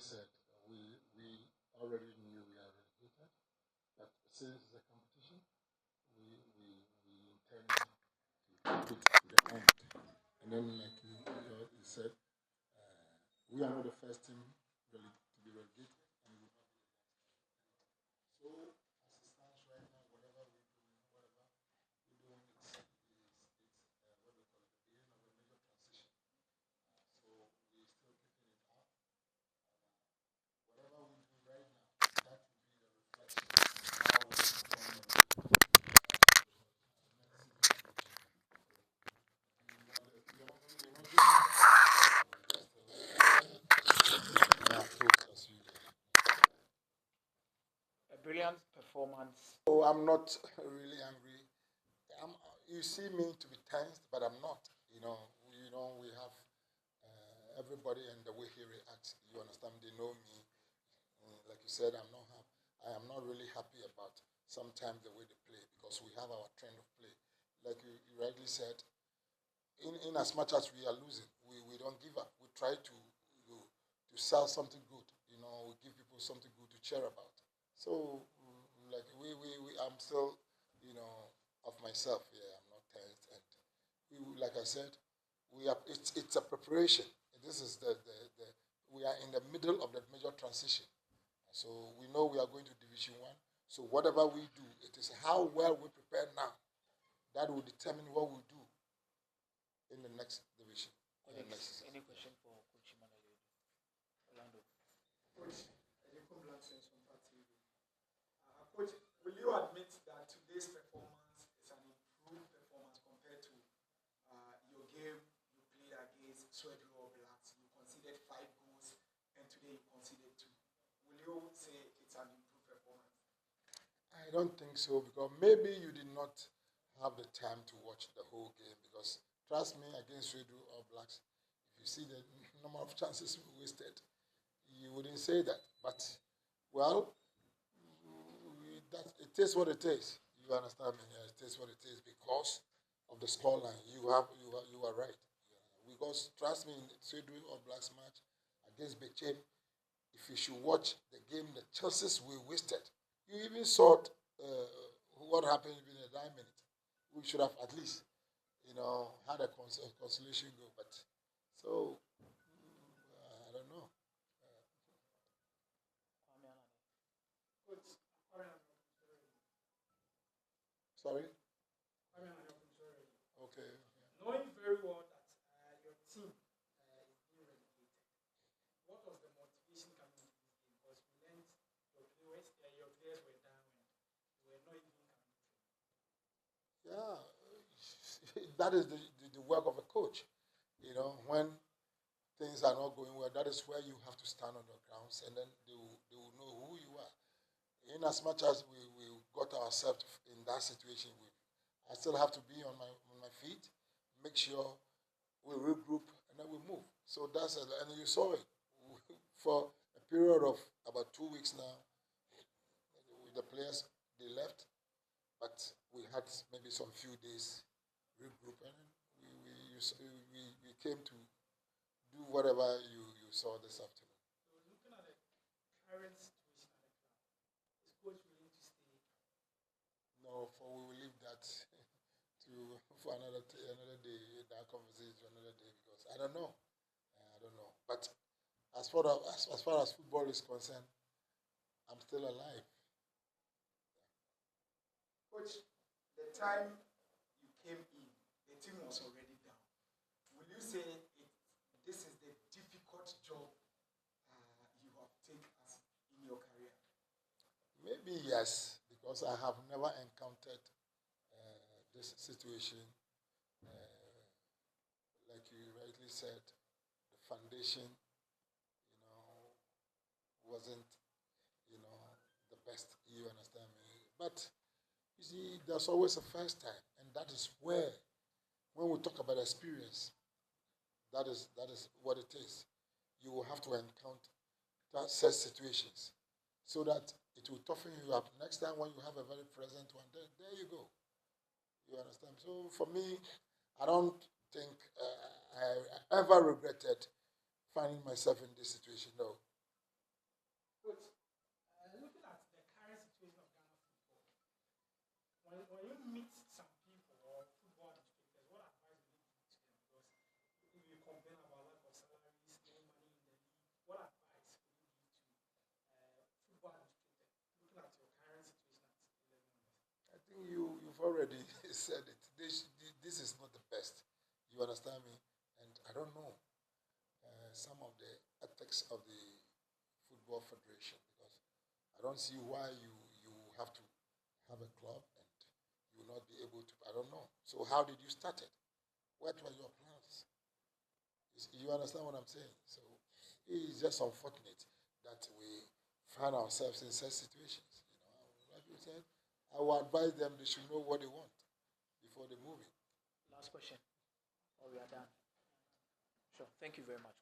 said, we already knew we are relegated, but since it's a competition, we intend to keep it to the end. And then, like you said, we are not the first team really to be relegated, and we will not be the last. So, as it stands right now, whatever we're doing, it's what we call it, the beginning of a major transition. So, we're still keeping it up. Whatever we do right now, that will be the reflection of how we perform A brilliant performance. So I'm not really angry. I'm, you see me to be tense, but I'm not. We have everybody and the way he reacts. You understand? They know me. Like you said, I am not really happy about sometimes the way they play because we have our trend of play. Like you rightly said, in as much as we are losing, we don't give up. We try to sell something good. We give people something good to cheer about. So, like I'm still, of myself. Yeah, I'm not tense, and like I said, we are. It's a preparation. This is the we are in the middle of the major transition. So we know we are going to Division One. So whatever we do, it is how well we prepare now that will determine what we do in the next division. In the next season. Any question for Coach Emmanuel Orlando? Coach, Eliko Blackson from TV. Coach, will you admit that today's performance is an improved performance compared to your game you played against Sweden All Blacks? You conceded 5 goals, and today you conceded 2. Will you say it's an improved performance? I don't think so because maybe you did not have the time to watch the whole game because trust me, against Sweden or Blacks, if you see the number of chances we wasted, you wouldn't say that. But well, it is what it is. You understand me? Yeah, it is what it is because of the scoreline. You are right. Yeah. Because trust me, in the Sweden or Blacks match against Bechem, if you should watch the game, the chances we wasted. You even saw what happened in the 9 minutes. We should have at least, had a consolation goal. But so I don't know. Coach, Sorry. Sorry. Okay. Knowing very well that your team is being relegated, what was the motivation coming into this game? Because we learned your players were down and they were not even coming to train. Yeah, that is the work of a coach. When things are not going well, that is where you have to stand on your grounds and then they will know who you are. In as much as we got ourselves in that situation, I still have to be on my feet, make sure we regroup and then we move. So that's it. And you saw it for a period of about 2 weeks now. The players they left, but we had maybe some few days regroup, and we came to do whatever you saw this afternoon. So looking at the current situation at the club, is coach willing to stay? No, for we will leave that to for another day. That conversation another day because I don't know. I don't know. But as far as football is concerned, I'm still alive. Coach, the time you came in, the team was already down. Will you say this is the difficult job you have taken as in your career? Maybe yes, because I have never encountered this situation. Uh, like you rightly said, the foundation, wasn't, you know, the best. You understand me? But you see, there's always a first time, and that is where, when we talk about experience, that is what it is. You will have to encounter such situations so that it will toughen you up. Next time when you have a very present one, then there you go. You understand? So for me, I don't think I ever regretted finding myself in this situation. No, you've already said it. This is not the best. You understand me? And I don't know some of the ethics of the Football Federation, because I don't see why you have to have a club and you will not be able to. I don't know. So how did you start it? What were your plans? You understand what I'm saying? So it's just unfortunate that we find ourselves in such situations. Like you said, I will advise them they should know what they want before they move it. Last question, or we are done. Sure. Thank you very much.